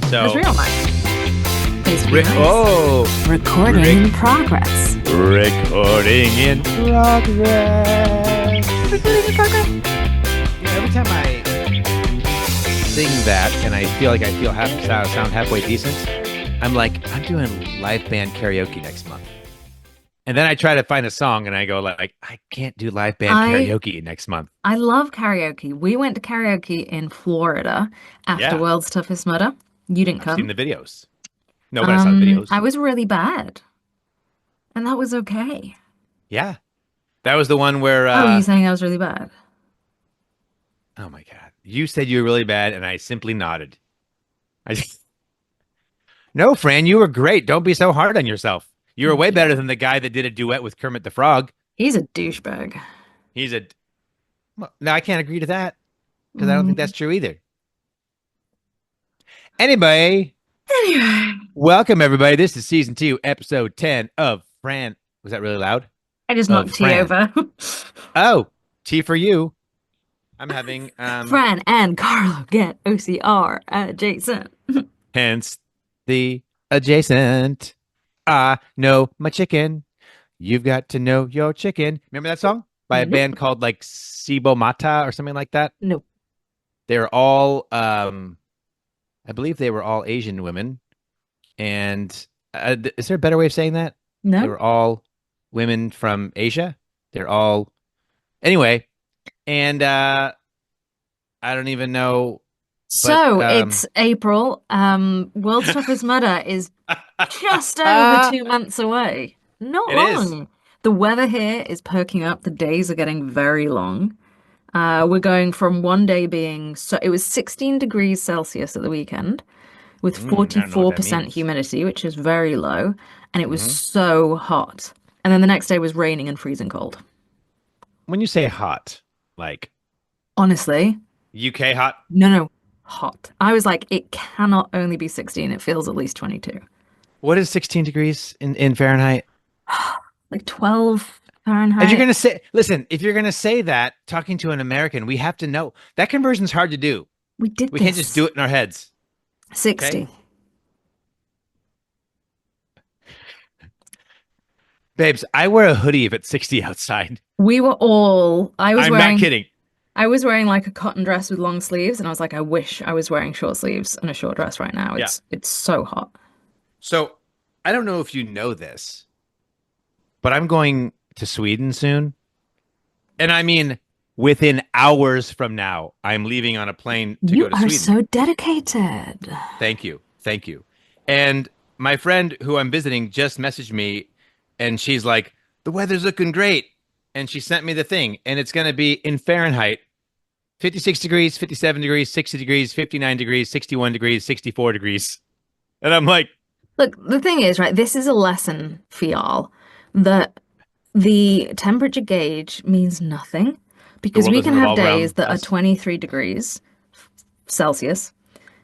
That's So, real nice. Needs to be nice. Recording Rick- in progress. recording in progress. Every time I sing that and I feel like sound halfway decent, I'm like, I'm doing live band karaoke next month. And then I try to find a song and I go like, I can't do live band karaoke next month. I love karaoke. We went to karaoke in Florida after Yeah. World's Toughest Mudder. You didn't I've come. seen the videos. No, but I saw the videos. I was really bad. And that was okay. Yeah. That was the one where Oh, you saying I was really bad? oh my God. You said you were really bad and I simply nodded. I just No, Fran, you were great. Don't be so hard on yourself. You were way better than the guy that did a duet with Kermit the Frog. He's a douchebag. He's a well, no, I can't agree to that because I don't think that's true either. Anyway, welcome everybody. This is season 2, episode 10 of Fran. Was that really loud? I just Of knocked tea Fran. over. Oh, tea for you. I'm having Fran and Carlo get OCR adjacent. hence the adjacent. I know my chicken. You've got to know your chicken. Remember that song by a Nope. band called like Sibo Mata or something like that? No. They're all I believe they were all Asian women. And is there a better way of saying that? They No. were all women from Asia. They're all anyway, and I don't even know. So But, it's April. World's Toughest Mudder is just over 2 months away. Not It is. long. The weather here is perking up. The days are getting very long. We're going from one day being it was 16 degrees Celsius at the weekend with I don't know what that 44% means. humidity, which is very low, and it was Mhm. so hot. And then the next day was raining and freezing cold. When you say hot, like Honestly, UK hot, no, hot. I was like, it cannot only be 16. It feels at least 22. what is 16 degrees in Fahrenheit? Like 12 If Fahrenheit. you're gonna say, listen, if you're gonna say that, talking to an American, we have to know that conversion's hard to do. We did We this. can't just do it in our heads. 60. Okay. Babes, I wear a hoodie if it's 60 outside. We were all, I'm not kidding. I was wearing like a cotton dress with long sleeves, and I was like, I wish I was wearing short sleeves and a short dress right now. It's so hot. So I don't know if you know this, but I'm going to Sweden soon. And I mean, within hours from now, I'm leaving on a plane to You go to are Sweden. so dedicated. Thank you. Thank you. And my friend who I'm visiting just messaged me and she's like, the weather's looking great. And she sent me the thing and it's going to be in Fahrenheit 56 degrees, 57 degrees, 60 degrees, 59 degrees, 61 degrees, 64 degrees. And I'm like, Look, the thing is, right, this is a lesson for y'all that the temperature gauge means nothing because world we doesn't can have revolve around days that are us. 23 degrees Celsius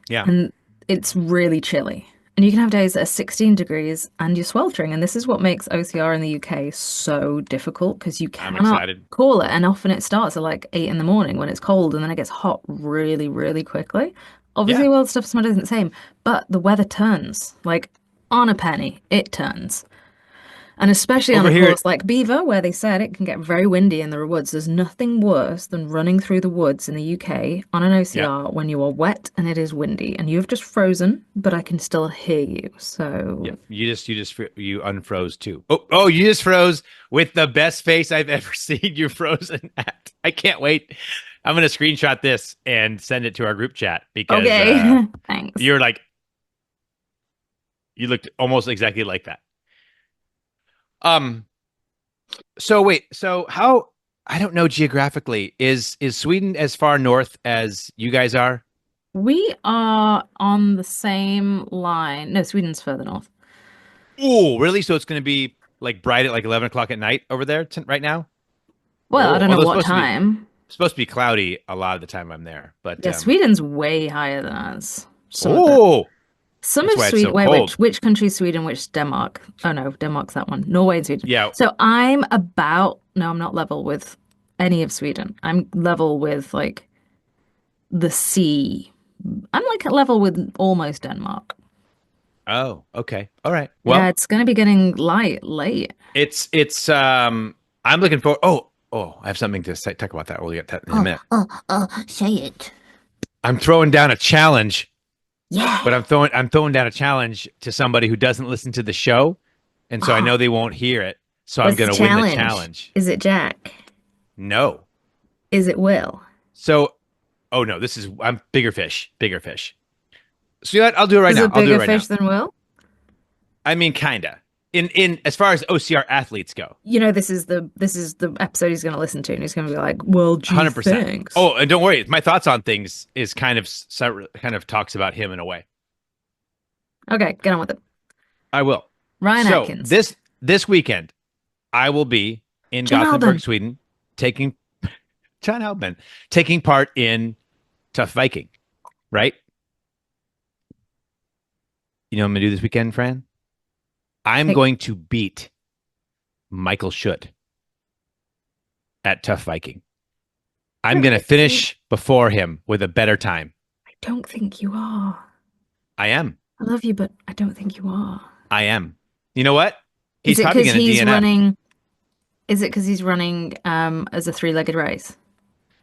yeah. and it's really chilly. And you can have days that are 16 degrees and you're sweltering. And this is what makes OCR in the UK so difficult because you I'm cannot excited. call it. And often it starts at like 8 in the morning when it's cold and then it gets hot really, really quickly. Obviously, Yeah. world stuff is not the same, but the weather turns. Like on a penny, it turns. And especially on Over a here- course like Beaver, where they said it can get very windy in the woods. There's nothing worse than running through the woods in the UK on an OCR when you are wet and it is windy and you've just frozen, but I can still hear you. So Yeah, you unfroze too. Oh, you just froze with the best face I've ever seen you frozen at. I can't wait. I'm gonna screenshot this and send it to our group chat because okay, thanks. you looked almost exactly like that. So wait, so how I don't know geographically, is Sweden as far north as you guys are? We are on the same line. No, Sweden's further north. Oh, really? So it's gonna be like bright at like 11 o'clock at night over there right now? Well, I Oh, don't know although what it's supposed to be- time. It's supposed to be cloudy a lot of the time I'm there, but Yeah, Sweden's way higher than us. Some of oh, Some That's of why it's Sweden. so Wait, cold. which country is Sweden? Which Denmark? Oh no, Denmark's that one. Norway and Sweden. yeah. So I'm about. No, I'm not level with any of Sweden. I'm level with like the sea I'm like at level with almost Denmark. Oh, okay. All right. Yeah, Well, it's going to be getting late. it's I'm looking for I have something to say talk about that. We'll get that in a minute. Say it. I'm throwing down a challenge, Yeah. but I'm throwing down a challenge to somebody who doesn't listen to the show, and so I Oh, know they won't hear it. So I'm What's the gonna win the challenge? challenge. Is it Jack? No. Is it Will? So oh no, this is I'm bigger fish, bigger fish. So you know what? I'll do it right Is now. it I'll do it bigger right now. fish than Will? I mean, kinda. In as far as OCR athletes go, You know, this is the episode he's going to listen to, and he's going to be like, "Well, gee, 100%. thanks." Oh, and don't worry, my thoughts on things is kind of talks about him in a way. Okay, get on with it. I will. Ryan So Atkins, this weekend, I will be in John Gothenburg, Alban. Sweden, taking John Halbman taking part in Tough Viking. Right? You know what I'm gonna do this weekend, Fran? I'm Hey, going to beat Michael Schutt at Tough Viking. I I'm don't gonna think you. finish before him with a better time. I don't think you are. I am. I love you, but I don't think you are. I am. You know what? Is He's it probably because gonna he's DNF. running? Is it because he's running as a three-legged race?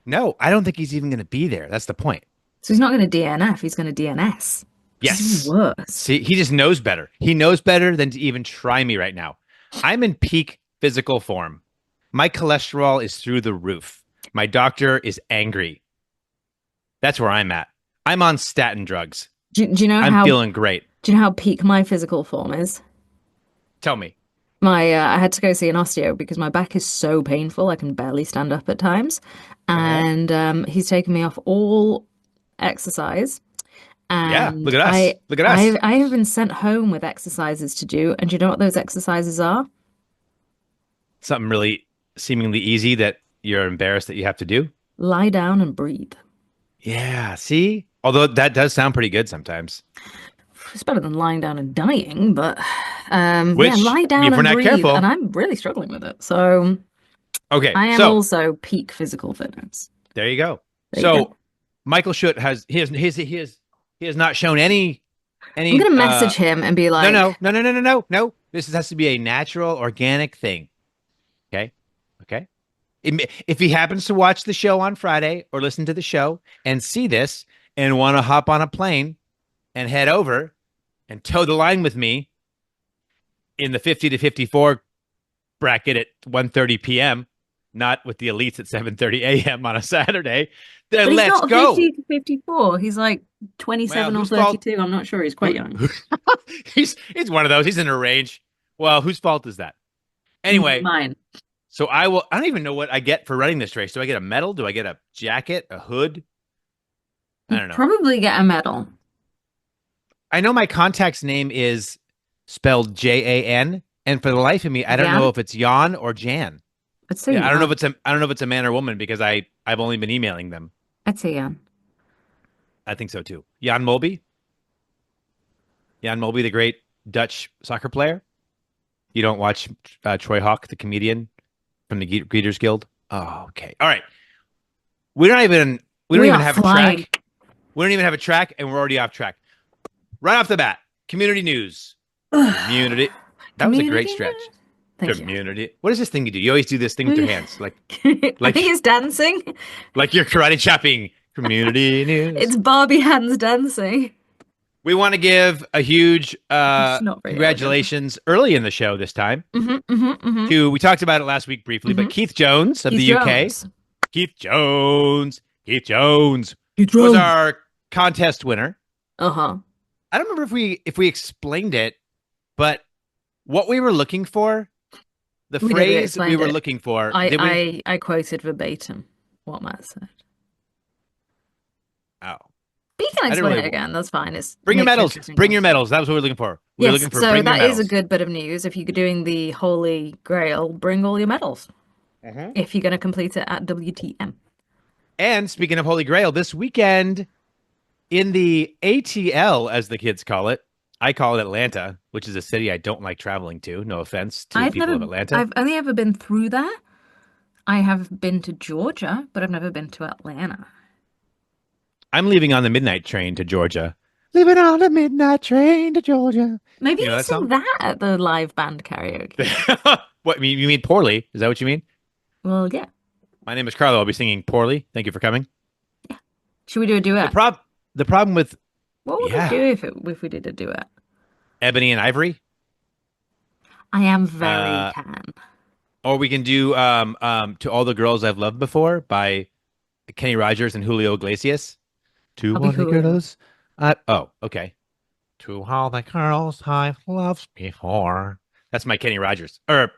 No, I don't think he's even gonna be there. That's the point. So he's not going to DNF. He's going to DNS, which is even Yes. worse. See, he just knows better. He knows better than to even try me right now. I'm in peak physical form. My cholesterol is through the roof. My doctor is angry. That's where I'm at. I'm on statin drugs. Do you know I'm how? feeling great. Do you know how peak my physical form is? Tell me. I had to go see an osteo because my back is so painful I can barely stand up at times, Uh-huh. and he's taken me off all exercise, Yeah, look and at us. I Look at I us. I have been sent home with exercises to do, and do you know what those exercises are? Something really seemingly easy that you're embarrassed that you have to do. Lie down and breathe. Yeah, see? Although that does sound pretty good sometimes. It's better than lying down and dying, but yeah, Which, lie down if we're and not breathe, and careful, I'm really struggling with it. So okay, I am so also peak physical fitness. there you go. There you go. So Michael Schutt has he has not shown I'm any gonna message him and be no like, no no no no no no. Has to be a natural, organic thing. Okay, okay. If he happens to watch the show on Friday or listen to the show and see this and want to hop on a plane and head over and toe the line with me in the 50 to 54 bracket at 1:30 p.m., not with the elites at 7:30 a.m. on a Saturday, but then he's let's not go. 50 to 54. He's like Well, 27 or whose fault? 32. I'm not sure. He's quite Who, young. who, he's one of those. He's in a range. Well, whose fault is that? Anyway, Mine. so I don't even know what I get for running this race. Do I get a medal? Do I get a jacket, a hood? I You don't know. probably get a medal. I know my contact's name is spelled Jan, and for the life of me, I don't know Jan? if it's Jan or Jan. I'd say Yeah, Jan. I don't know if it's a man or woman because I've only been emailing them. I'd say Jan. I think so too. Jan Molby, Jan Molby, the great Dutch soccer player. You don't watch Troy Hawk, the comedian from the Greeters Guild? Oh, okay. All right. We don't even we don't We even are have a flying. track. We don't even have a track, and we're already off track. Right off the bat, community news. Community. That was a great Community stretch. news? Thank you. Community. What is this thing you do? You always do this thing with your hands, I like think it's dancing. like you're karate chopping. Community news. It's Barbie hands dancing. We want to give a huge It's not very elegant. congratulations early in the show this time Mm-hmm. to we talked about it last week briefly, but Keith Jones of Keith the UK. Jones. Keith Jones. Keith Jones Keith was Jones. our contest winner. Uh-huh. I don't remember if we explained it, but what we were looking for, the We phrase we explained were it. looking for, I, did we? I quoted verbatim what Matt said. Oh, But you can I didn't explain really it again. That's fine. It's bring your makes medals. interesting Bring your conversation. medals. That was what we were looking for. We were Yes, looking for so bring your that is a medals. good bit of news. If you're doing the Holy Grail, bring all your medals. If you're going to complete it at WTM. And speaking of Holy Grail, this weekend in the ATL, as the kids call it, I call it Atlanta, which is a city I don't like traveling to. No offense to the people of Atlanta. I've only ever been through there. I have been to Georgia, but I've never been to Atlanta. I'm leaving on the midnight train to Georgia. Leaving on the midnight train to Georgia. Maybe You know you that sing song? that at the live band karaoke. What you mean poorly? Is that what you mean? Well, yeah. My name is Carlo. I'll be singing poorly. Thank you for coming. Should we do a The duet? prob the problem with What would we do yeah, if we did a duet? Ebony and Ivory. I am very Uh, tan. or we can do To All the Girls I've Loved Before by Kenny Rogers and Julio Iglesias. To I'll be all the Julio. girls okay. To all the girls I've loved before. That's my Kenny Rogers. Or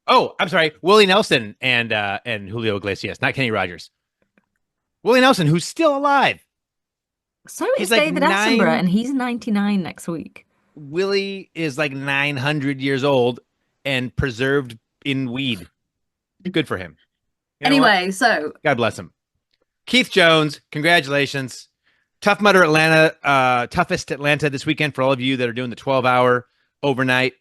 oh, I'm sorry, Willie Nelson and Julio Iglesias, not Kenny Rogers. Willie Nelson, who's still alive. So He's is like David Attenborough, nine. and he's 99 next week. Willie is like 900 years old and preserved in weed. Good for him. You know what? Anyway, so God bless him. Keith Jones, congratulations. Tough Mudder Atlanta, toughest Atlanta this weekend for all of you that are doing the 12-hour overnight,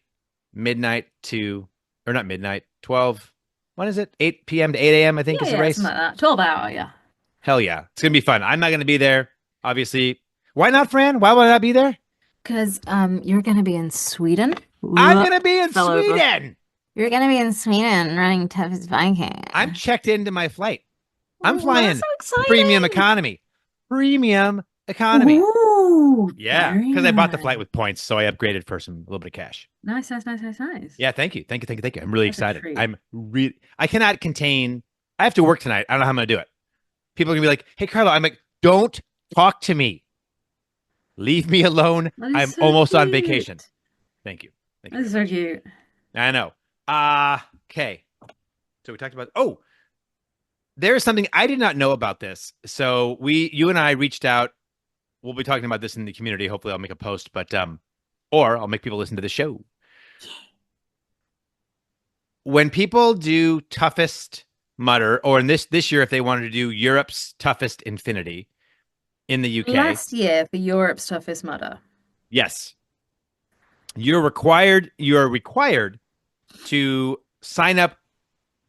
midnight to, or not midnight, 12. When is it? 8 p.m. to 8 a.m., I think yeah, is the yeah, something race. like that. 12 hour, yeah. Hell yeah. It's going to be fun. I'm not going to be there, obviously. Why not, Fran? Why would I not be there? Because you're gonna be in Sweden. I'm going to be in Fell over. Sweden. You're gonna be in Sweden running toughest Viking. I'm checked into my flight. I'm Oh, that's flying so premium exciting. economy. Premium economy. Ooh, Yeah, very because I bought the nice. flight with points, so I upgraded for a little bit of cash. Nice, nice, nice, nice, nice. Yeah, thank you. Thank you. Thank you. Thank you. I'm really That's a excited. treat. I cannot contain. I have to work tonight. I don't know how I'm going to do it. People are going to be like, hey, Carlo, I'm like, don't talk to me. Leave me alone. That is I'm so almost on vacation. cute. Thank you. Thank you That is very so much. cute. I know. Okay. So we talked about, oh, there is something I did not know about this. So you and I reached out. We'll be talking about this in the community. Hopefully I'll make a post, or I'll make people listen to the show. When people do toughest mutter, or in this year, if they wanted to do Europe's toughest infinity in the UK, Last year for Europe's toughest mudder. yes, you're required to sign up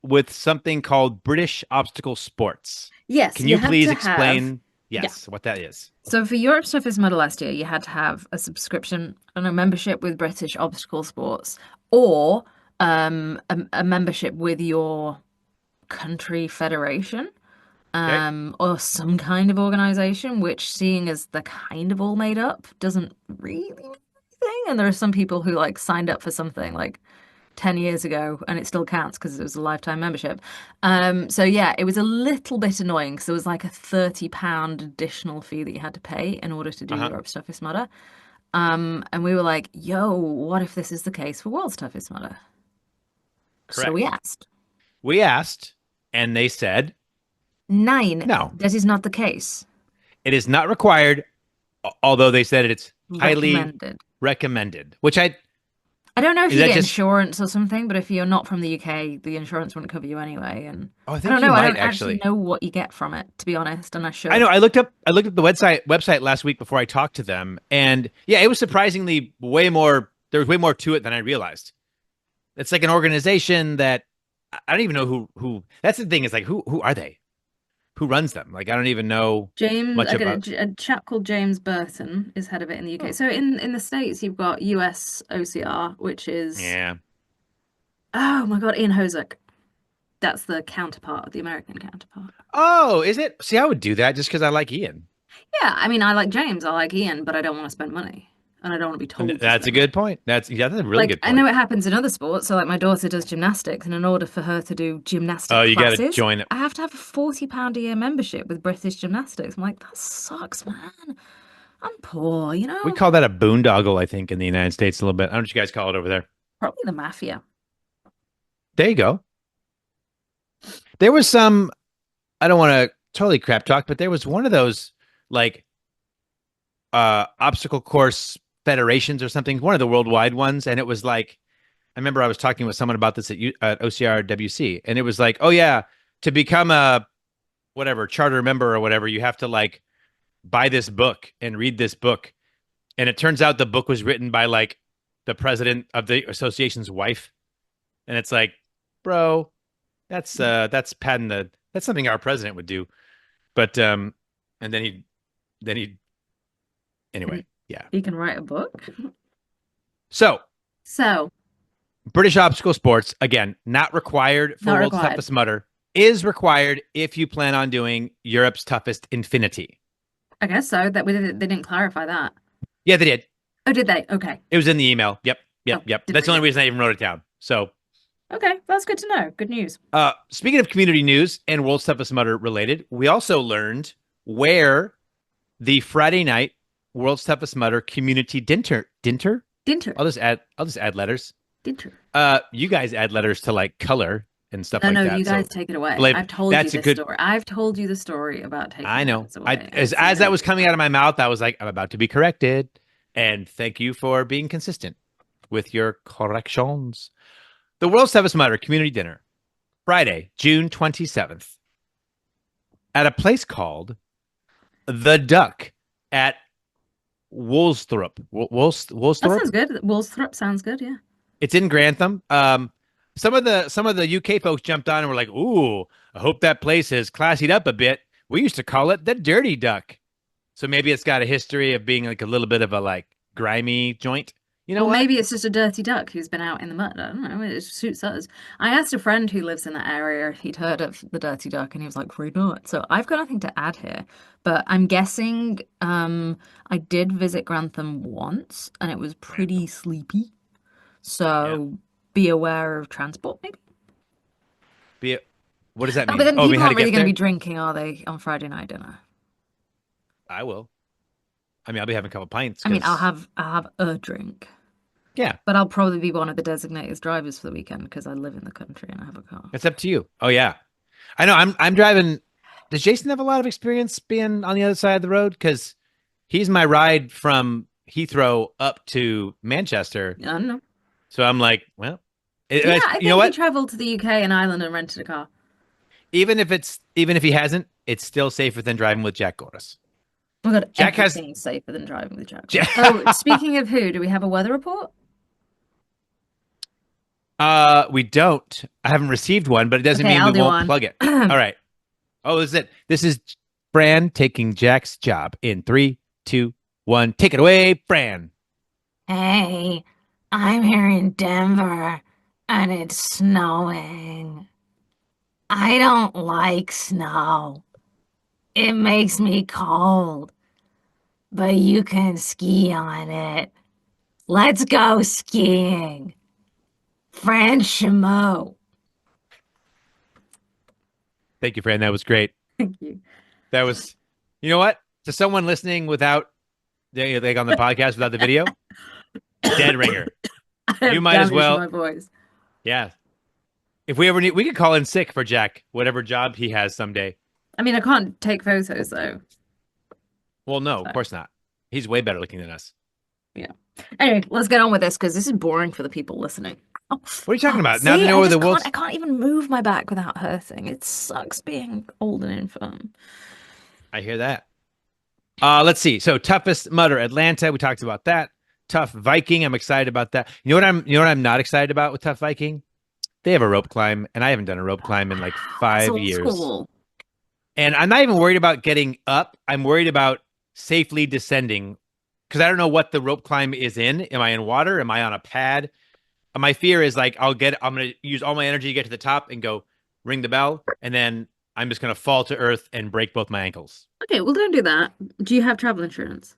with something called British Obstacle Sports. Yes, Can you you had please to have. explain, Yeah. yes, what that is? So for Europe's toughest mudder last year, you had to have a subscription and a membership with British Obstacle Sports, or a membership with your country federation. Okay. Or some kind of organization, which seeing as they're kind of all made up, doesn't really mean anything. And there are some people who like signed up for something like 10 years ago and it still counts because it was a lifetime membership. So yeah, it was a little bit annoying because there was like a £30 additional fee that you had to pay in order to do Uh-huh. Europe's Toughest Mudder. And we were like, yo, what if this is the case for World's Toughest Mudder? So we Correct. asked. We asked, and they said, Nine, no, that is not the case. it is not required, although they said it's highly Recommended. recommended, which I don't know if is you that get just, insurance or something, but if you're not from the UK, the insurance wouldn't cover you anyway. And oh, I I think don't you know. I might don't actually actually. know what you get from it, to be honest, and I I know. should. I looked up the website last week before I talked to them, and yeah, it was surprisingly way more. There was way more to it than I realized. It's like an organization that I don't even know who. That's the thing. Is like who are they? Who runs them? Like I don't even know James, much I about. got a chap called James Burton is head of it in the UK. Oh, So in the States, you've got US OCR, which is yeah. oh my God, Ian Hozek. That's the counterpart of the American counterpart. Oh, is it? See, I would do that just because I like Ian. Yeah, I mean, I like James, I like Ian, but I don't want to spend money, and I don't want to be And told to that's a spend money. good point. That's a really Like, good I know point. it happens in other sports. So, like, my daughter does gymnastics, and in order for her to do Oh, gymnastic you got to classes, join it. I have to have a £40 a year membership with British Gymnastics. I'm like, that sucks, man. I'm poor, you We know? call that a boondoggle, I think, in the United States a little bit. I don't know what you guys call it over there. Probably the mafia. There you go. There was some, I don't want to totally crap talk, but there was one of those like obstacle course federations or something, one of the worldwide ones. And it was like, I remember I was talking with someone about this at OCR WC, and it was like, oh yeah, to become a whatever charter member or whatever, you have to like buy this book and read this book. And it turns out the book was written by like the president of the association's wife. And it's like, bro, that's padding that's something our president would do. But and then he then he And anyway, yeah. he can write a book. So So, British obstacle sports, again, not required for not World's required. Toughest Mudder, is required if you plan on doing Europe's Toughest Infinity. I guess so. They didn't clarify that. Yeah, they did. Oh, did they? Okay. It was in the email. Yep, yep, Oh, yep. didn't That's the read only it. reason I even wrote it down. So, Okay, that's good to know. Good news. speaking of community news and World's Toughest Mudder related, we also learned where the Friday night World's Toughest Mudder community dinner. Dinter. I'll just add letters. Dinter. You guys add letters to like color and stuff No, like no, you that. guys So take it away. believe I've told you that's a this good. story. I've told you the story about taking I know. letters away, and it's As that was really coming out fun. of my mouth, I was like, I'm about to be corrected. And thank you for being consistent with your corrections. The World's Toughest Mudder Community Dinner, Friday, June 27th, at a place called The Duck at Woolsthorpe. That sounds Woolsthorpe? good. Woolsthorpe sounds good. Yeah. It's in Grantham. Some of the UK folks jumped on and were like, "Ooh, I hope that place has classied up a bit. We used to call it the Dirty Duck." So maybe it's got a history of being like a little bit of a like grimy joint. You know Or what? maybe it's just a dirty duck who's been out in the mud. I don't know. It suits us. I asked a friend who lives in that area if he'd heard of the dirty duck, and he was like, "Probably not." So I've got nothing to add here, but I'm guessing I did visit Grantham once, and it was pretty Grantham. sleepy. Yeah. So be aware of transport, maybe. Be it, what does that Oh, but mean? then Oh, I mean people how to aren't really get going to be there? drinking, are they, on Friday night dinner? I will. I mean, I'll be having a couple pints I mean, because I'll have a drink, yeah, but I'll probably be one of the designated drivers for the weekend because I live in the country and I have a car. it's up to you. Oh yeah, I know. I'm driving. Does Jason have a lot of experience being on the other side of the road? Because he's my ride from Heathrow up to Manchester. I don't know. So I'm like, well, Yeah, I you know think he what? traveled to the UK and Ireland and rented a car. Even if he hasn't, it's still safer than driving with Jack Gordis. Oh my God, Jack has everything's safer than driving with Jack Horse. Oh, Jack, speaking of who, do we have a weather report? we don't. I haven't received one, but it doesn't Okay, mean I'll we do won't one. plug it. All right. Oh, this is it. This is Fran taking Jack's job in 3, 2, 1. Take it away, Fran. Hey, I'm here in Denver and it's snowing. I don't like snow. It makes me cold, but you can ski on it. Let's go skiing. French chameau. Thank you, Fran. That was great. Thank you. That was, you know what? To someone listening without, like on the podcast without the video, dead ringer. I You have might as damaged well. my voice. Yeah. If we ever need, we could call in sick for Jack, whatever job he has someday. I mean, I can't take photos though. Well, no, of So, course not. He's way better looking than us. yeah. Anyway, let's get on with this because this is boring for the people listening. Oh, What are you talking about? Now they see, know I where the just can't. world's. I can't even move my back without hurting. It sucks being old and infirm. I hear that. Let's see. So toughest mudder, Atlanta. We talked about that. Tough Viking. I'm excited about that. You know what I'm not excited about with Tough Viking? They have a rope climb, and I haven't done a rope climb in like That's 5 years. old. And I'm not even worried about getting up. I'm worried about safely descending because I don't know what the rope climb is in. Am I in water? Am I on a pad? My fear is like I'm gonna use all my energy to get to the top and go ring the bell, and then I'm just gonna fall to earth and break both my ankles. Okay, well, don't do that. Do you have travel insurance?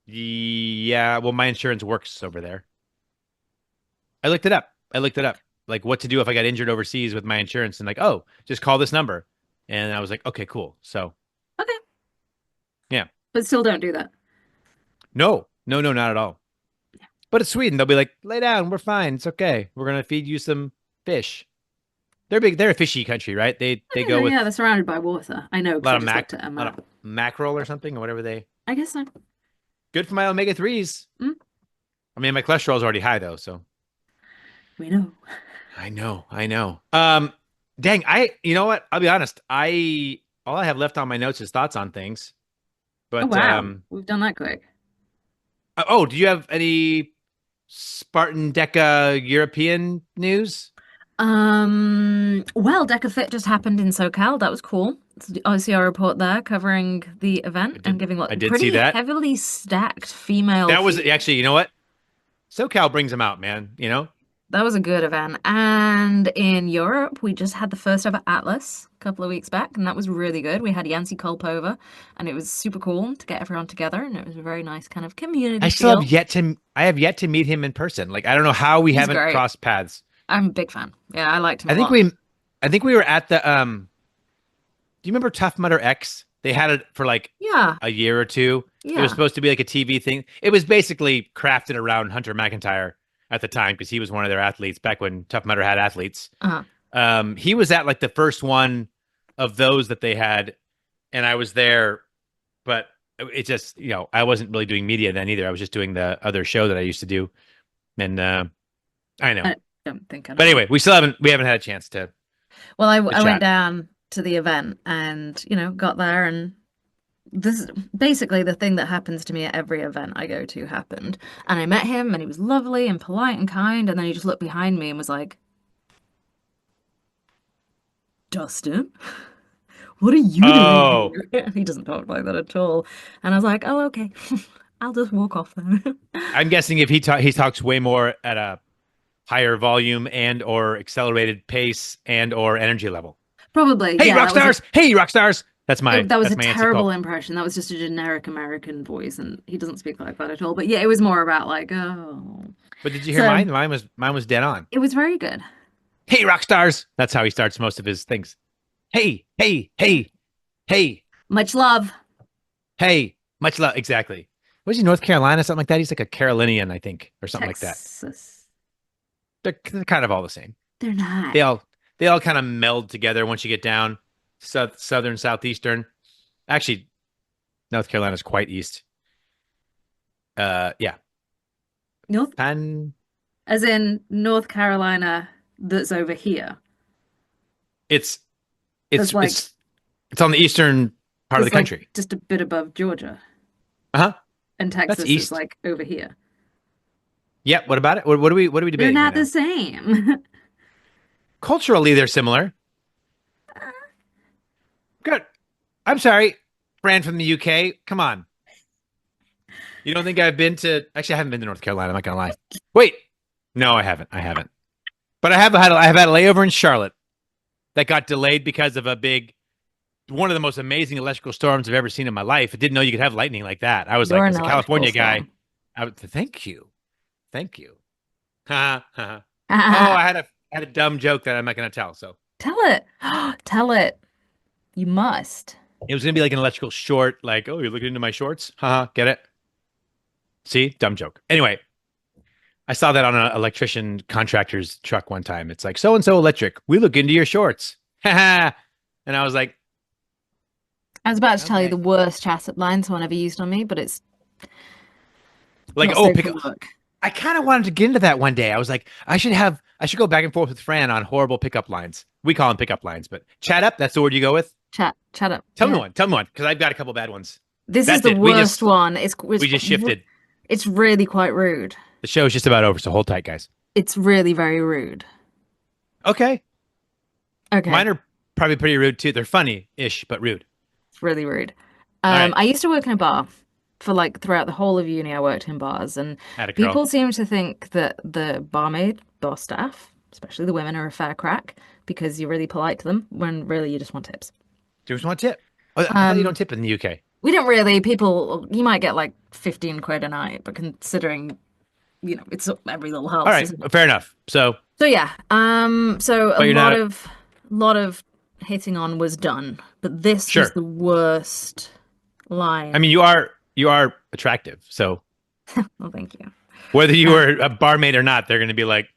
Yeah, well, my insurance works over there. I looked it up. I looked it up, like what to do if I got injured overseas with my insurance, and like, oh, just call this number. And I was like, okay, cool. So Okay, yeah, but still don't do that. no, no, no, not at all. But it's Sweden. They'll be like, lay down. We're fine. It's okay. We're gonna feed you some fish. They're big. They're a fishy country, right? They Okay, go with yeah, they're surrounded by water. I know a because lot I of just looked at a a lot map. of mackerel or something or whatever they. I guess so. Good for my omega threes. Mm, I mean, my cholesterol is already high though, so we know. I know, I know. Dang, you know what? I'll be honest. All I have left on my notes is thoughts on things. Oh But wow, we've done that quick. oh, do you have any Spartan Deca European news? Well, Deca Fit just happened in SoCal. That was cool. It's the OCR report there covering the event and giving I like did see pretty that. heavily stacked female That was feed. actually, you know what? SoCal brings them out, man. You know? That was a good event. And in Europe, we just had the first ever Atlas a couple of weeks back, and that was really good. We had Yancy Culp over, and it was super cool to get everyone together, and it was a very nice kind of community feel. I have yet to meet him in person. Like I don't know how we He's haven't great. crossed paths. I'm a big fan. Yeah, I liked him I a think lot. we I think we were at the do you remember Tough Mudder X? They had it for like Yeah, a year or two. It was yeah. supposed to be like a TV thing. It was basically crafted around Hunter McIntyre at the time because he was one of their athletes back when Tough Mudder had athletes. Uh-huh. He was at like the first one of those that they had, and I was there, but it just, I wasn't really doing media then either. I was just doing the other show that I used to do. And I know. I don't think I But know. anyway, we haven't had a chance Well, to I went chat. down to the event and, got there and this is basically the thing that happens to me at every event I go to happened. And I met him and he was lovely and polite and kind. And then he just looked behind me and was like, Dustin, what are you doing Oh, here? He doesn't talk like that at all. And I was like, oh, okay. I'll just walk off then. I'm guessing if he talks way more at a higher volume and or accelerated pace and or energy level. Probably, Hey yeah, rock stars! Hey rock stars! that was a That's my Nancy terrible Culp. impression. That was just a generic American voice, and he doesn't speak like that at all. But yeah, it was more about like, oh. But did you hear So mine? Mine was dead on. it was very good. Hey rock stars! That's how he starts most of his things. Hey, hey, hey, hey, Much love, hey. Much love. Exactly. Was he North Carolina? Something like that. He's like a Carolinian, I think, or something like that. Texas. They're kind of all the same. They're not. They all they all kind of meld together once you get down southern, southeastern. Actually, North Carolina's quite east. Yeah. North, Pan. as in North Carolina, that's over here. It's That's like it's on the eastern part of the that's like country. just a bit above Georgia, Uh huh. and That's Texas is east. like over here. Yeah. What about it? What are we They're debating right not the now? same. Culturally, they're similar. Good. I'm sorry, Fran from the UK. Come on. You don't think I've been to? Actually, I haven't been to North Carolina. I'm not gonna lie. Wait. No, I haven't. I haven't. But I have had a layover in Charlotte that got delayed because of a big one of the most amazing electrical storms I've ever seen in my life. I didn't know you could have lightning like that. I was You're like, an as a electrical California guy, storm. thank you, thank you. Ha ha. Oh, I had a dumb joke that I'm not gonna tell. So Tell it. Tell it. You must. it was gonna be like an electrical short, like, oh, you're looking into my shorts? Haha, get it? See, dumb joke. Anyway, I saw that on an electrician contractor's truck one time. It's like so and so electric. We look into your shorts. Ha And I was like, I was about to tell you the okay. worst chat line someone ever used on me, but it's Like, not oh, safe pick for up. work. I kind of wanted to get into that one day. I was like, I should go back and forth with Fran on horrible pickup lines. We call them pickup lines, but chat up, that's the word you go with. Chat up. Yeah. Tell me one, because I've got a couple bad ones. This is That's the it. worst one. We just shifted. It's really quite rude. The show's just about over, so hold tight, guys. It's really very rude. Okay. Okay. Mine are probably pretty rude too. They're funny-ish, but rude. It's really rude. All right. I used to work in a bar for like throughout the whole of uni. I worked in bars, and Atta girl. people seem to think that the barmaid, bar staff, especially the women, are a fair crack because you're really polite to them when really you just want tips. Do you just want a tip? Oh, I thought you Um, don't tip in the UK. we don't really. People, you might get like 15 quid a night, but considering, it's every little All helps, right. isn't it? Fair enough. So, So yeah, so a but you're not lot of hitting on was done, but this was sure. the worst I mean, line. you are attractive. So Well, thank you. whether you Uh, were a barmaid or not, they're going to be like,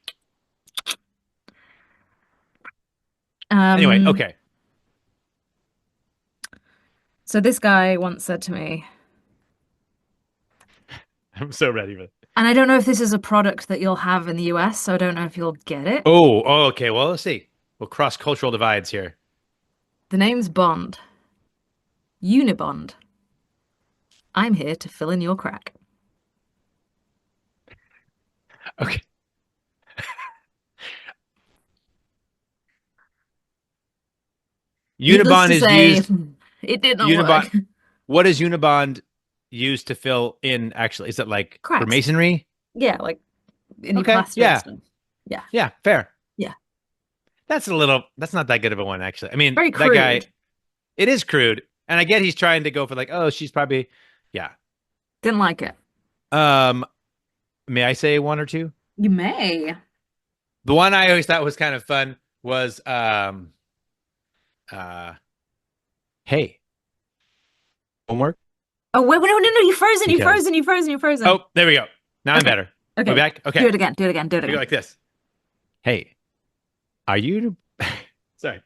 anyway, um, okay. so this guy once said to me, I'm so ready for it. and I don't know if this is a product that you'll have in the US, so I don't know if you'll get it. Oh, okay. Well, let's see. We'll cross cultural divides here. The name's Bond, Unibond. I'm here to fill in your crack. Okay. Needless Unibond to is say, used. it did not Unibond. work. What is Unibond used to fill in? Actually, is it like for Cracks. masonry? Yeah, like in your Okay. plaster and Yeah. stuff. Yeah, Yeah. Fair. yeah. That's a little. That's not that good of a one, actually. I mean, Very that guy. crude. It is crude, and I get he's trying to go for like, oh, she's probably, yeah. Didn't like it. Um, may I say one or two? You may. The one I always thought was kind of fun was, uh, hey, homework Oh, wait, no, no, no, you frozen, you because frozen, you frozen, you frozen. oh, there we go. Now I'm Okay, better. We're okay. back. Do Okay, it again, do it again, do it we go again. like this. Hey, are you? Sorry,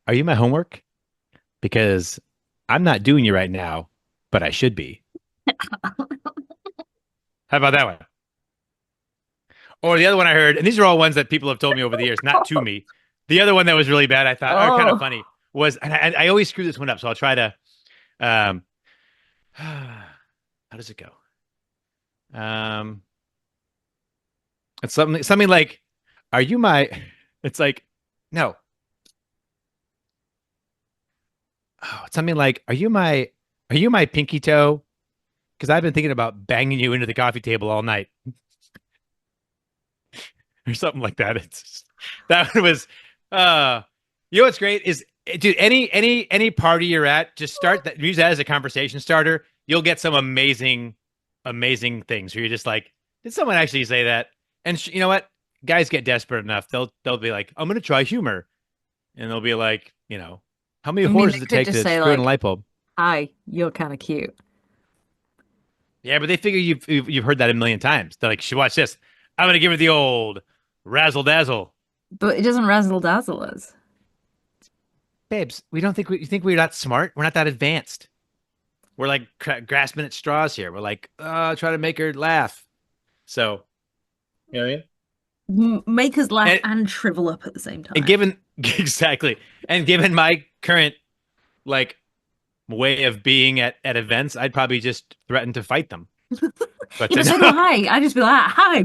are you my homework? Because I'm not doing you right now, but I should be. How about that one? Or the other one I heard, and these are all ones that people have told me over the years, not to me. The other one that was really bad, I thought, or kind of Oh, funny, was, and I always screw this one up, so I'll try to. Um, how does it go? Um, it's something like, "Are you my?" It's like, no. Oh, it's something like, Are you my pinky toe? Because I've been thinking about banging you into the coffee table all night, or something like that. That one was. Uh, you know what's great is, dude. Any party you're at, just start that. Use that as a conversation starter. You'll get some amazing things where you're just like, did someone actually say that? And you know what? Guys get desperate enough. They'll be like, I'm gonna try humor, and they'll be like, how many I mean, whores they does it could take just to say screw in a like, light bulb? "Hi, you're kind of cute," Yeah, but they figure you've heard that a million times. They're like, she watch this. I'm gonna give her the old razzle dazzle. but it doesn't razzle dazzle us. Babes, we don't think you think we're not smart. We're not that advanced. We're like grasping at straws here. We're like, try to make her laugh. So, you know what I mean? Make us laugh And and shrivel up at the same and time. given exactly, and given my current like way of being at events, I'd probably just threaten to fight them. But Yeah, but so do no, I. I just be like, "Hi,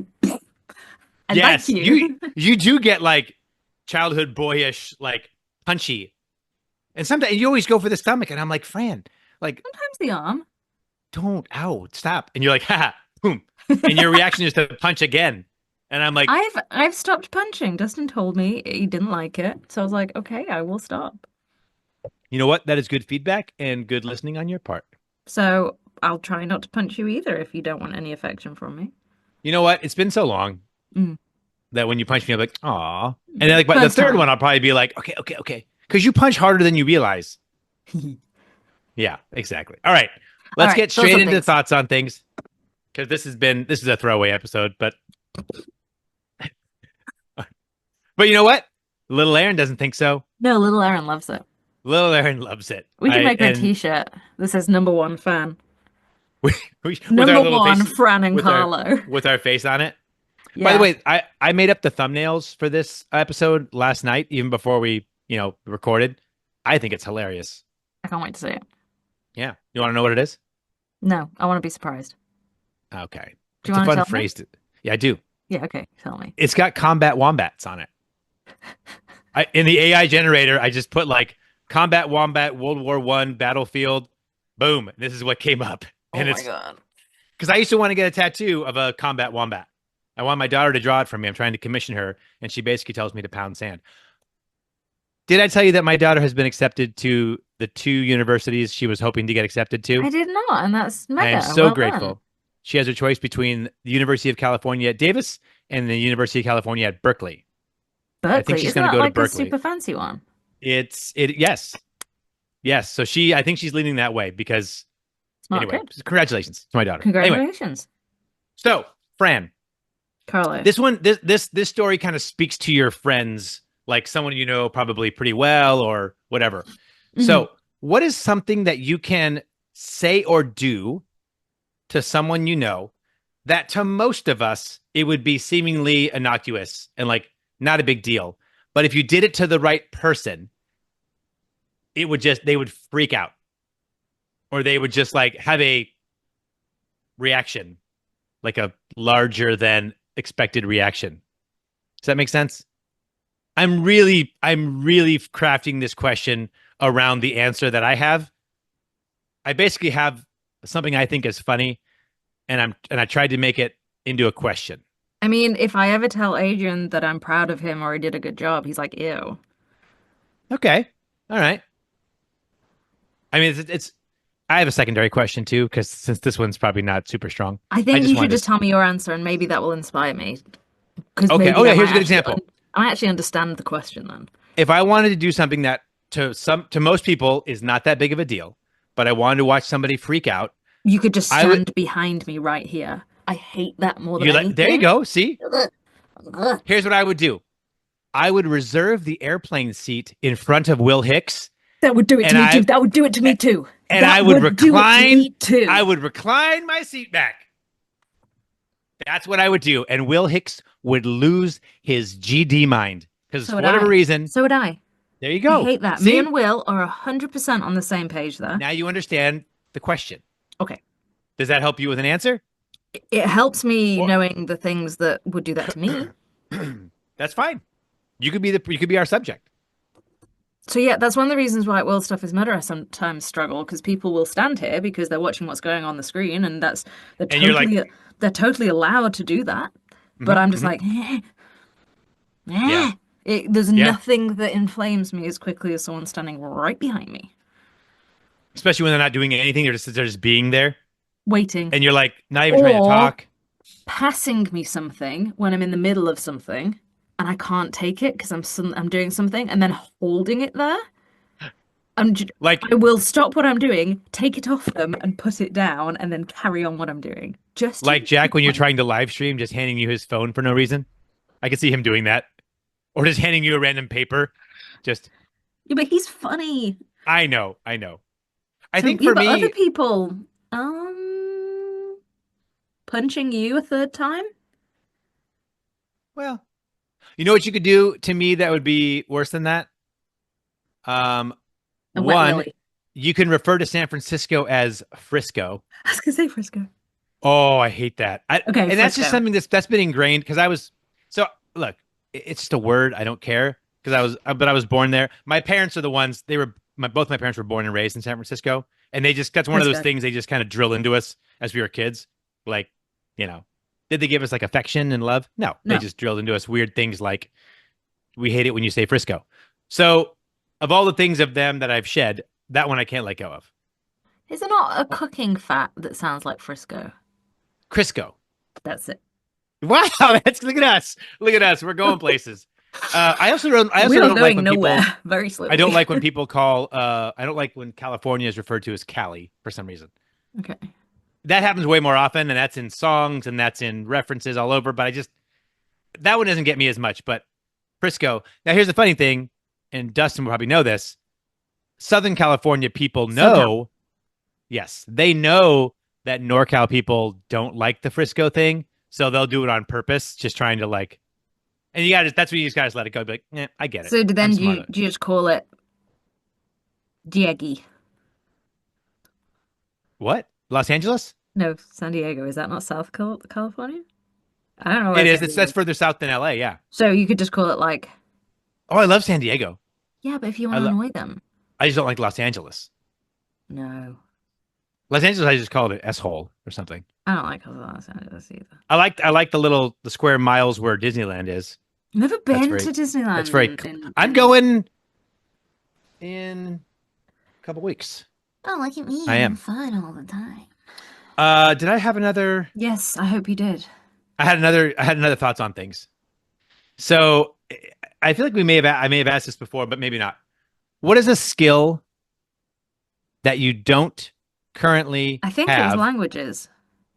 and thank yes, you you." you do get like childhood boyish, like punchy, and sometimes you always go for the stomach, and I'm like, Fran, like, Sometimes the arm. don't, ow, stop, and you're like, ha, boom, and your reaction is to punch again, and I'm like, I've stopped punching. Dustin told me he didn't like it, so I was like, "Okay, I will stop." you know what? That is good feedback and good listening on your part. So I'll try not to punch you either if you don't want any affection from me. You know what? It's been so long Mm. that when you punch me, I'm like, aw. And then like by the First third time. one, I'll probably be like, okay. Because you punch harder than you realize. Yeah, exactly. All right. All Let's right, get thoughts straight on into things. thoughts on things. Because this is a throwaway episode, but you know what? Little Aaron doesn't think so. No, little Aaron loves it. Little Aaron loves it. We I could make her a and t-shirt. This is number one fan. we, with our Number little one, face Fran and with our Carlo. with our face on it. By the Yeah, way, I made up the thumbnails for this episode last night, even before we, recorded. I think it's hilarious. I can't wait to see it. Yeah. You want to know what it is? No, I want to be surprised. Okay. Do you It's a want to fun tell me? phrase to, yeah, I do. Yeah, okay, tell me. It's got combat wombats on it. In the AI generator, I just put like combat wombat World War One battlefield. Boom. This is what came up. Oh And my it's God. because I used to want to get a tattoo of a combat wombat. I want my daughter to draw it for me. I'm trying to commission her, and she basically tells me to pound sand. Did I tell you that my daughter has been accepted to the two universities she was hoping to get accepted to? I did not, and that's I am mega. so Well done. grateful. She has a choice between the University of California at Davis and the University of California at Berkeley. I think Berkeley, she's isn't going to that go to like a Berkeley. super fancy one? Yes. Yes. So I think she's leaning that way because Smart anyway, kid. congratulations to my daughter. Anyway, Congratulations, so Fran, Carlo. this story kind of speaks to your friends, like someone you know probably pretty well or whatever. Hmm. So, what is something that you can say or do to someone you know that to most of us it would be seemingly innocuous and like not a big deal, but if you did it to the right person, they would freak out or they would just like have a reaction, like a larger than expected reaction. Does that make sense? I'm really crafting this question around the answer that I have. I basically have something I think is funny, and I tried to make it into a question. I mean, if I ever tell Adrian that I'm proud of him or he did a good job, he's like, ew. Okay. All right. I mean, it's I have a secondary question too, because since this one's probably not super strong, I I think just you should wanted just to. tell me your answer and maybe that will inspire me. Because Okay. Oh maybe yeah, here's a good example. I might actually understand the question then. If I wanted to do something that to most people is not that big of a deal, but I wanted to watch somebody freak out, You could just I would. stand behind me right here. I hate that more than You like there you anything. go. See, Ugh, ugh. here's what I would do. I would reserve the airplane seat in front of Will Hicks, That would do it to and me too. That would do it to me too. I That would would do it to recline. me too. I would recline my seat back. That's what I would do, and Will Hicks would lose his GD mind because So for would whatever I. reason, So would I. there you I go. hate that. Me See, and Will are 100% on the same page there. now you understand the question. Okay. Does that help you with an answer? It helps me Or knowing the things that would do that to me. that's fine. You could be our subject, So yeah, that's one of the reasons why at World Stuff is Murder I sometimes struggle because people will stand here because they're watching what's going on the screen and they're and you're like, totally they're totally allowed to do that. But mm-hmm, I'm just mm-hmm. like, Yeah, there's yeah. nothing that inflames me as quickly as someone standing right behind me, Especially when they're not doing anything; they're just being there, waiting and you're like not even trying to or talk. passing me something when I'm in the middle of something and I can't take it because I'm doing something and then holding it there. Like I will stop what I'm doing, take it off them, and put it down, and then carry on what I'm doing. Just to like make the Jack when you're point. trying to live stream, just handing you his phone for no reason. I could see him doing that, or just handing you a random paper. Just Yeah, but he's funny. I know, I know. I So think yeah, for but other me, people, um, punching you a third time? well, you know what you could do to me that would be worse than that. Um, A wet one, willy. you can refer to San Francisco as Frisco. I was gonna say Frisco. Oh, I hate that. Okay, And that's just Frisco. something that's been ingrained because I was so look. It's just a word. I don't care because but I was born there. My parents are the ones. Both my parents were born and raised in San Francisco, and they just that's one of those Frisco. things they just kind of drill into us as we were kids. Like, you know, did they give us like affection and love? No, they No. just drilled into us weird things like we hate it when you say Frisco. So, of all the things of them that I've shed, that one I can't let go of. Is there not a cooking fat that sounds like Frisco? Crisco. That's it. Wow, that's look at us. Look at us. We're going places. I We also are don't like going when nowhere people very I don't slowly. like when people call I don't like when California is referred to as Cali for some reason. Okay. That happens way more often and that's in songs and that's in references all over, but I just that one doesn't get me as much, but Frisco. Now here's the funny thing, and Dustin will probably know this. Southern California people SoCal. know, yes, they know that NorCal people don't like the Frisco thing, so they'll do it on purpose, just trying to like. And you got to that's what you just got to let it go. Be like, I get it. So I'm then smart. do you just call it Dieggy? What? Los Angeles? No, San Diego. Is that not California? I don't know It where is. San It's Diego that's is. further south than LA. Yeah. So you could just call it like, Oh, I love San Diego. yeah, but if you I want to love. annoy them. I just don't like Los Angeles. No, Los Angeles, I just call it S hole or something. I don't like Los Angeles either. I like the square miles where Disneyland is. Never That's been very to that's Disneyland very. I'm in going in a couple weeks. Oh, look at me I having am. fun all the time. Did I have another? Yes, I hope you did. I had another thoughts on things. So I feel like I may have asked this before, but maybe not. What is a skill that you don't currently I think it was have languages.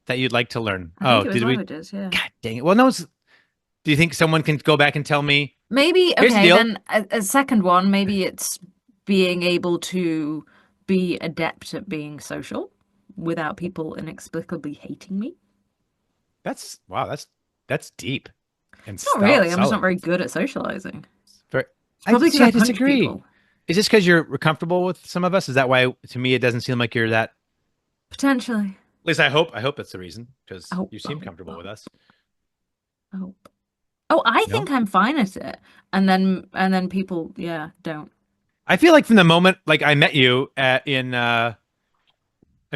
that you'd like to learn? I think Oh, it was did we? languages, yeah. God dang it. Well, no. Do you think someone can go back and tell me? Maybe, Here's the okay, deal. then a second one, maybe it's being able to be adept at being social without people inexplicably hating me. That's wow. That's deep and It's not really, I'm just not solid. very good at socializing. Very, It's probably because see. I I punch disagree. people. Is this because you're comfortable with some of us? Is that why to me it doesn't seem like you're that? Potentially. At least I hope. I hope that's the reason because Oh, you seem oh, comfortable with oh, us. oh. Oh, I No, think I'm fine at it. And then people, yeah, don't. I feel like from the moment like I met you in I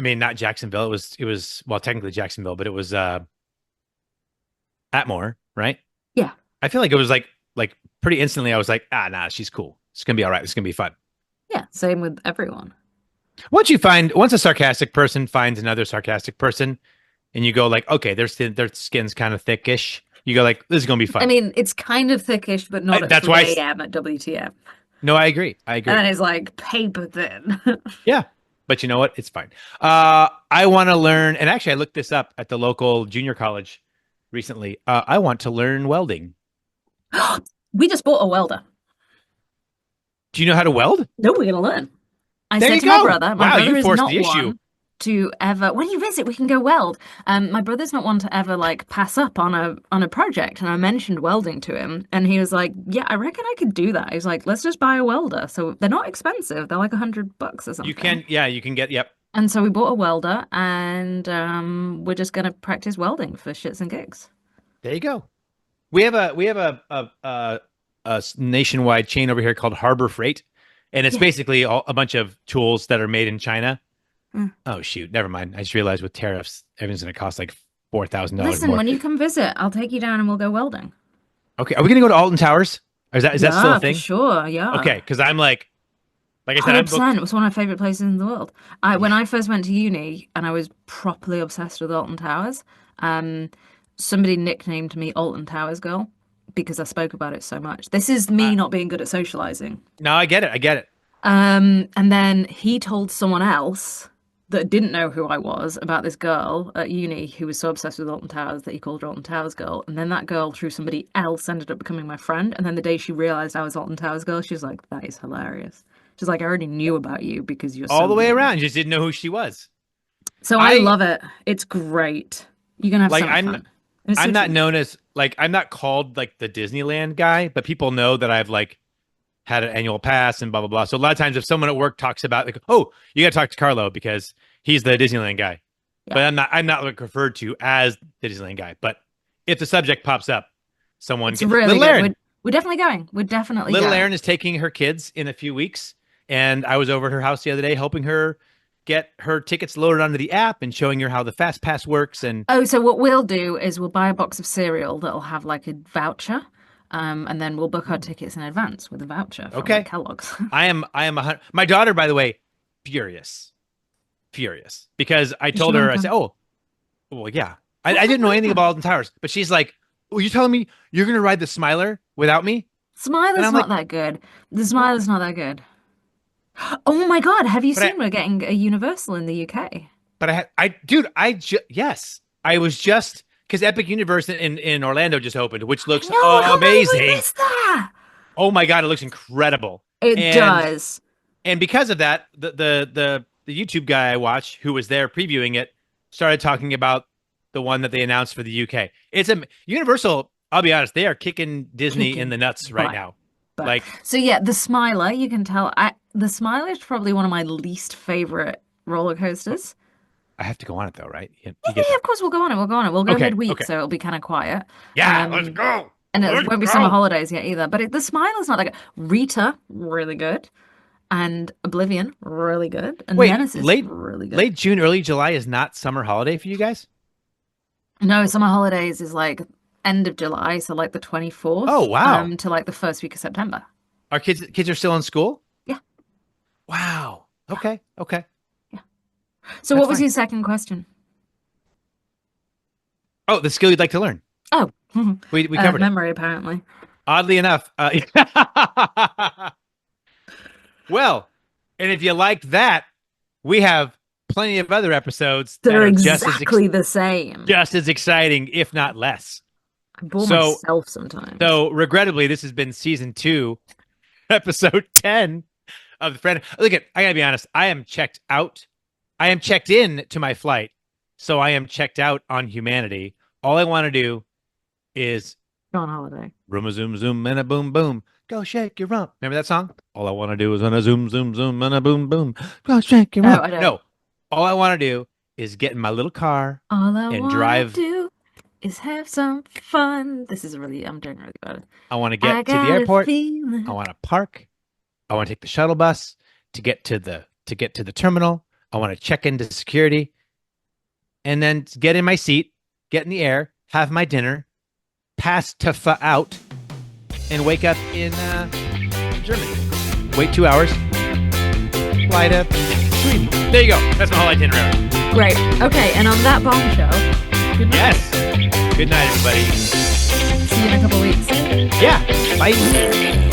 mean not Jacksonville, it was well technically Jacksonville, but it was Atmore, right? Yeah. I feel like it was like pretty instantly I was like, ah nah, she's cool. It's gonna be all right. It's gonna be fun. Yeah. Same with everyone. Once a sarcastic person finds another sarcastic person and you go like, okay, their skin's kind of thickish. You go like, this is gonna be I fun. mean, it's kind of thickish, but not at That's why 3 a.m. at WTF. no, I agree. I And agree. then it's like paper thin. Yeah. But you know what? It's fine. I want to learn, and actually I looked this up at the local junior college recently. I want to learn welding. We just bought a welder. Do you know how to weld? No, we're gonna learn. I There said you to my go. brother, my Wow, brother you is forced not the issue. one to ever when you visit we can go weld. My brother's not one to ever like pass up on a project, and I mentioned welding to him and he was like, yeah, I reckon I could do that. He's like, let's just buy a welder. So they're not expensive, they're like $100 or You something. can, yeah, you can get, yep. And so we bought a welder and we're just gonna practice welding for shits and gigs. There you go. We have a nationwide chain over here called Harbor Freight, and it's Yeah. basically a bunch of tools that are made in China. Mm. Oh shoot, never mind. I just realized with tariffs, everything's going to cost like $4,000 Listen, more. when you come visit, I'll take you down and we'll go welding. Okay, are we going to go to Alton Towers? Or is that still a Yeah, for thing? sure. Yeah. Okay, because I'm like I said, I'm booked. 100%. It was one of my favorite places in the world. When I first went to uni and I was properly obsessed with Alton Towers, um, somebody nicknamed me Alton Towers girl because I spoke about it so much. This is Uh, me not being good at socializing. no, I get it. I get it. And then he told someone else that didn't know who I was about this girl at uni who was so obsessed with Alton Towers that he called her Alton Towers girl. And then that girl, through somebody else, ended up becoming my friend. And then the day she realized I was Alton Towers girl, she was like, that is hilarious. She's like, I already knew about you because you're All so the way weird. around, you just didn't know who she was. So I I love it. It's great. You're gonna have like so much fun. And it's so I'm not cheap. known as like I'm not called like the Disneyland guy, but people know that I've like had an annual pass and blah blah blah. So a lot of times if someone at work talks about like, oh, you got to talk to Carlo because he's the Disneyland guy. Yeah, But I'm not like referred to as the Disneyland guy. But if the subject pops up, it's really Little good. Aaron. We're definitely going. We're definitely Little going. Aaron is taking her kids in a few weeks, and I was over at her house the other day helping her get her tickets loaded onto the app and showing her how the Fast Pass works. And Oh, so what we'll do is we'll buy a box of cereal that'll have like a voucher, and then we'll book our tickets in advance with a voucher from like okay, Kellogg's. my daughter, by the way, furious, furious because I Does she told want her to I said, come? oh, well, yeah, I didn't know anything about Alton Towers, but she's like, oh, you telling me you're gonna ride the Smiler without me? And Smiler's I'm like, not that good. The Smiler's not that good. Oh my God, have you but I seen we're getting a Universal in the UK? but I had dude, yes, I was just because Epic Universe in Orlando just opened, which I looks know, how did we amazing. miss that? Oh my god, it looks incredible. It And does. because of that, the YouTube guy I watched who was there previewing it started talking about the one that they announced for the UK. It's a Universal. I'll be honest, they are kicking Disney in Kicking the nuts right butt. now. But Like so yeah, the Smiler, you can tell the Smiler is probably one of my least favorite roller coasters. I have to go on it though, right? Yeah, You get yeah, that? of course we'll go on it. We'll go on it. We'll go Okay, midweek, okay. so it'll be kind of quiet. Yeah, let's Um, go. and it Let's won't be summer go. holidays yet either. But the Smiler's not that good. Rita, really good, and Oblivion, really good, and Wait, Nemesis, really good. late June, early July is not summer holiday for you guys? No, summer holidays is like end of July, so like the Oh 24th, wow. to like the first week of September. Our kids are still in school? Yeah, Wow. yeah, Okay. Okay. yeah. So That's what was fine. your second question? Oh, the skill you'd like to learn. Oh, We covered it. memory apparently. Oddly enough. Well, and if you liked that, we have plenty of other episodes that They're are exactly the same. just as exciting, if not less. I bore So myself sometimes. so regrettably, this has been season 2, episode 10 of the friend. Look at, I gotta be honest, I am checked out. I am checked in to my flight, so I am checked out on humanity. All I want to do is Go on holiday. room a zoom zoom and a boom boom. Go shake your rump. Remember that song? All I want to do is wanna zoom zoom zoom and a boom boom. Go shake your Oh, rump. I don't. No, all I want to do is get in my little car All I and wanna drive. do is have some fun. This is really, I'm doing really bad. I want to I get to the got a airport. I feeling. want to park. I want to take the shuttle bus to get to the terminal. I want to check into security and then get in my seat, get in the air, have my dinner, pass to out, and wake up in Germany. Wait 2 hours, fly to Sweden. There you go. That's my whole itinerary. Great. Okay, and on that bombshell, good night. Yes. Good night, everybody. See you in a couple weeks. Yeah. Bye.